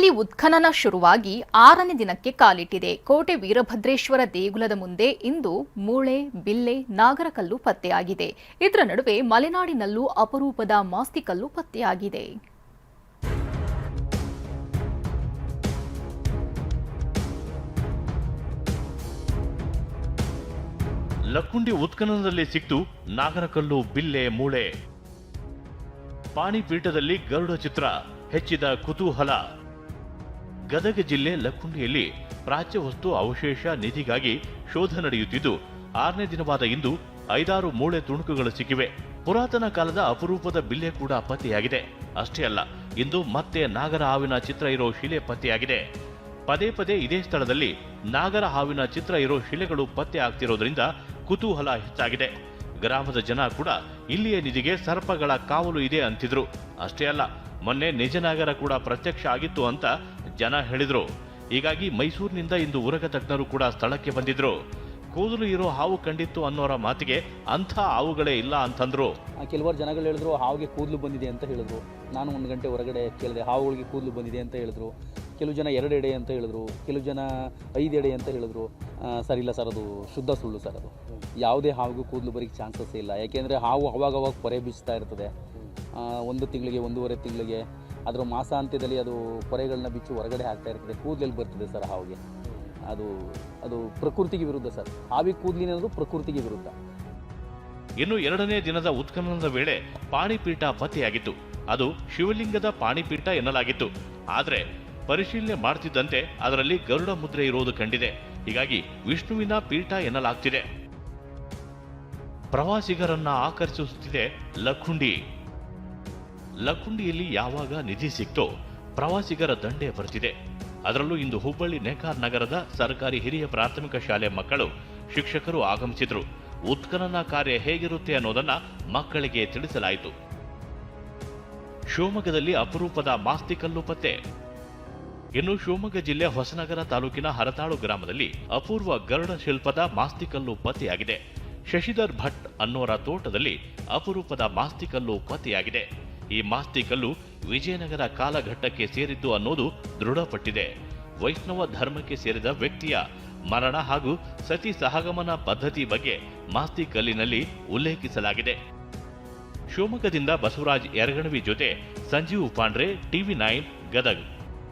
ಲಕ್ಕುಂಡಿಯಲ್ಲಿ ಉತ್ಖನನ ಶುರುವಾಗಿ 6ನೇ ದಿನಕ್ಕೆ ಕಾಲಿಟ್ಟಿದೆ. ಕೋಟೆ ವೀರಭದ್ರೇಶ್ವರ ದೇಗುಲದ ಮುಂದೆ ಇಂದು ಮೂಳೆ, ಬಿಲ್ಲೆ, ನಾಗರಕಲ್ಲು ಪತ್ತೆಯಾಗಿದೆ. ಇದರ ನಡುವೆ ಮಲೆನಾಡಿನಲ್ಲೂ ಅಪರೂಪದ ಮಾಸ್ತಿಕಲ್ಲು ಪತ್ತೆಯಾಗಿದೆ. ಲಕ್ಕುಂಡಿ ಉತ್ಖನನದಲ್ಲಿ ಸಿಕ್ತು ನಾಗರಕಲ್ಲು, ಬಿಲ್ಲೆ, ಮೂಳೆ. ಪಾಣಿಪೀಠದಲ್ಲಿ ಗರುಡ ಚಿತ್ರ ಹೆಚ್ಚಿದ ಕುತೂಹಲ. ಗದಗ ಜಿಲ್ಲೆ ಲಕ್ಕುಂಡಿಯಲ್ಲಿ ಪ್ರಾಚ್ಯ ವಸ್ತು ಅವಶೇಷ ನಿಧಿಗಾಗಿ ಶೋಧ ನಡೆಯುತ್ತಿದ್ದು 6ನೇ ದಿನವಾದ ಇಂದು 5-6 ಮೂಳೆ ತುಣುಕುಗಳು ಸಿಕ್ಕಿವೆ. ಪುರಾತನ ಕಾಲದ ಅಪರೂಪದ ಬಿಲ್ಲೆ ಕೂಡ ಪತ್ತೆಯಾಗಿದೆ. ಅಷ್ಟೇ ಅಲ್ಲ, ಇಂದು ಮತ್ತೆ ನಾಗರ ಹಾವಿನ ಚಿತ್ರ ಇರೋ ಶಿಲೆ ಪತ್ತೆಯಾಗಿದೆ. ಪದೇ ಪದೇ ಇದೇ ಸ್ಥಳದಲ್ಲಿ ನಾಗರ ಹಾವಿನ ಚಿತ್ರ ಇರೋ ಶಿಲೆಗಳು ಪತ್ತೆ ಆಗ್ತಿರೋದ್ರಿಂದ ಕುತೂಹಲ ಹೆಚ್ಚಾಗಿದೆ. ಗ್ರಾಮದ ಜನ ಕೂಡ ಇಲ್ಲಿಯ ನಿಧಿಗೆ ಸರ್ಪಗಳ ಕಾವಲು ಇದೆ ಅಂತಿದ್ರು. ಅಷ್ಟೇ ಅಲ್ಲ, ಮೊನ್ನೆ ನಿಜನಾಗರ ಕೂಡ ಪ್ರತ್ಯಕ್ಷ ಆಗಿತ್ತು ಅಂತ ಜನ ಹೇಳಿದ್ರು. ಹೀಗಾಗಿ ಮೈಸೂರಿನಿಂದ ಇಂದು ಉರಗ ತಜ್ಞರು ಕೂಡ ಸ್ಥಳಕ್ಕೆ ಬಂದಿದ್ರು. ಕೂದಲು ಇರೋ ಹಾವು ಕಂಡಿತ್ತು ಅನ್ನೋರ ಮಾತಿಗೆ ಅಂಥ ಹಾವುಗಳೇ ಇಲ್ಲ ಅಂತಂದ್ರು. ಕೆಲವರು ಜನಗಳು ಹೇಳಿದ್ರು ಹಾವಿಗೆ ಕೂದಲು ಬಂದಿದೆ ಅಂತ ಹೇಳಿದ್ರು. ನಾನು 1 ಗಂಟೆ ಹೊರಗಡೆ ಕೇಳಿದೆ, ಹಾವುಗಳಿಗೆ ಕೂದಲು ಬಂದಿದೆ ಅಂತ ಹೇಳಿದ್ರು. ಕೆಲವು ಜನ 2 ಎಡೆ ಅಂತ ಹೇಳಿದ್ರು, ಕೆಲವು ಜನ 5 ಎಡೆ ಅಂತ ಹೇಳಿದ್ರು. ಸರ್ ಇಲ್ಲ ಸರ್, ಅದು ಶುದ್ಧ ಸುಳ್ಳು ಸರ್. ಅದು ಯಾವುದೇ ಹಾವಿಗೂ ಕೂದಲು ಬರೀಕ್ಕೆ ಚಾನ್ಸಸ್ ಇಲ್ಲ. ಯಾಕೆಂದರೆ ಹಾವು ಅವಾಗ ಪೊರೆ ಬೀಸ್ತಾ ಇರ್ತದೆ. 1 ತಿಂಗಳಿಗೆ 1.5 ತಿಂಗಳಿಗೆ ಅದರ ಮಾಸಾಂತ್ಯದಲ್ಲಿ ಅದು ಪೊರೆಗಳನ್ನ ಬಿಚ್ಚಿ ಹೊರಗಡೆ ಹಾಕ್ತಾ ಇರ್ತದೆ. ಕೂದಲಲ್ಲಿ ಬರ್ತದೆ ಸರ್ ಹಾವಿಗೆ. ಅದು ಪ್ರಕೃತಿಗೆ ವಿರುದ್ಧ ಸರ್. ಹಾವಿಗೆ ಕೂದಲಿನದು ಪ್ರಕೃತಿಗೆ ವಿರುದ್ಧ. ಇನ್ನು 2ನೇ ದಿನದ ಉತ್ಖನನದ ವೇಳೆ ಪಾಣಿಪೀಠ ಪತ್ತೆಯಾಗಿತ್ತು. ಅದು ಶಿವಲಿಂಗದ ಪಾಣಿಪೀಠ ಎನ್ನಲಾಗಿತ್ತು. ಆದರೆ ಪರಿಶೀಲನೆ ಮಾಡ್ತಿದ್ದಂತೆ ಅದರಲ್ಲಿ ಗರುಡ ಮುದ್ರೆ ಇರೋದು ಕಂಡಿದೆ. ಹೀಗಾಗಿ ವಿಷ್ಣುವಿನ ಪೀಠ ಎನ್ನಲಾಗ್ತಿದೆ. ಪ್ರವಾಸಿಗರನ್ನ ಆಕರ್ಷಿಸುತ್ತಿದೆ ಲಕ್ಕುಂಡಿ. ಲಕ್ಕುಂಡಿಯಲ್ಲಿ ಯಾವಾಗ ನಿಧಿ ಸಿಕ್ತೋ ಪ್ರವಾಸಿಗರ ದಂಡೇ ಬರ್ತಿದೆ. ಅದರಲ್ಲೂ ಇಂದು ಹುಬ್ಬಳ್ಳಿ ನೇಕಾರ್ ನಗರದ ಸರ್ಕಾರಿ ಹಿರಿಯ ಪ್ರಾಥಮಿಕ ಶಾಲೆ ಮಕ್ಕಳು, ಶಿಕ್ಷಕರು ಆಗಮಿಸಿದ್ರು. ಉತ್ಖನನ ಕಾರ್ಯ ಹೇಗಿರುತ್ತೆ ಅನ್ನೋದನ್ನ ಮಕ್ಕಳಿಗೆ ತಿಳಿಸಲಾಯಿತು. ಶಿವಮೊಗ್ಗದಲ್ಲಿ ಅಪರೂಪದ ಮಾಸ್ತಿಕಲ್ಲು ಪತ್ತೆ. ಇನ್ನು ಶಿವಮೊಗ್ಗ ಜಿಲ್ಲೆ ಹೊಸನಗರ ತಾಲೂಕಿನ ಹರತಾಳು ಗ್ರಾಮದಲ್ಲಿ ಅಪೂರ್ವ ಗರುಡ ಶಿಲ್ಪದ ಮಾಸ್ತಿಕಲ್ಲು ಪತ್ತೆಯಾಗಿದೆ. ಶಶಿಧರ್ ಭಟ್ ಅನ್ನೋರ ತೋಟದಲ್ಲಿ ಅಪರೂಪದ ಮಾಸ್ತಿಕಲ್ಲು ಪತ್ತೆಯಾಗಿದೆ. ಈ ಮಾಸ್ತಿಕಲ್ಲು ವಿಜಯನಗರ ಕಾಲಘಟ್ಟಕ್ಕೆ ಸೇರಿದ್ದು ಅನ್ನೋದು ದೃಢಪಟ್ಟಿದೆ. ವೈಷ್ಣವ ಧರ್ಮಕ್ಕೆ ಸೇರಿದ ವ್ಯಕ್ತಿಯ ಮರಣ ಹಾಗೂ ಸತಿ ಸಹಗಮನ ಪದ್ಧತಿ ಬಗ್ಗೆ ಮಾಸ್ತಿಕಲ್ಲಿನಲ್ಲಿ ಉಲ್ಲೇಖಿಸಲಾಗಿದೆ. ಶಿವಮೊಗ್ಗದಿಂದ ಬಸವರಾಜ್ ಯರಗಣವಿ ಜೊತೆ ಸಂಜೀವ್ ಪಾಂಡ್ರೆ, TV9 ಗದಗ್.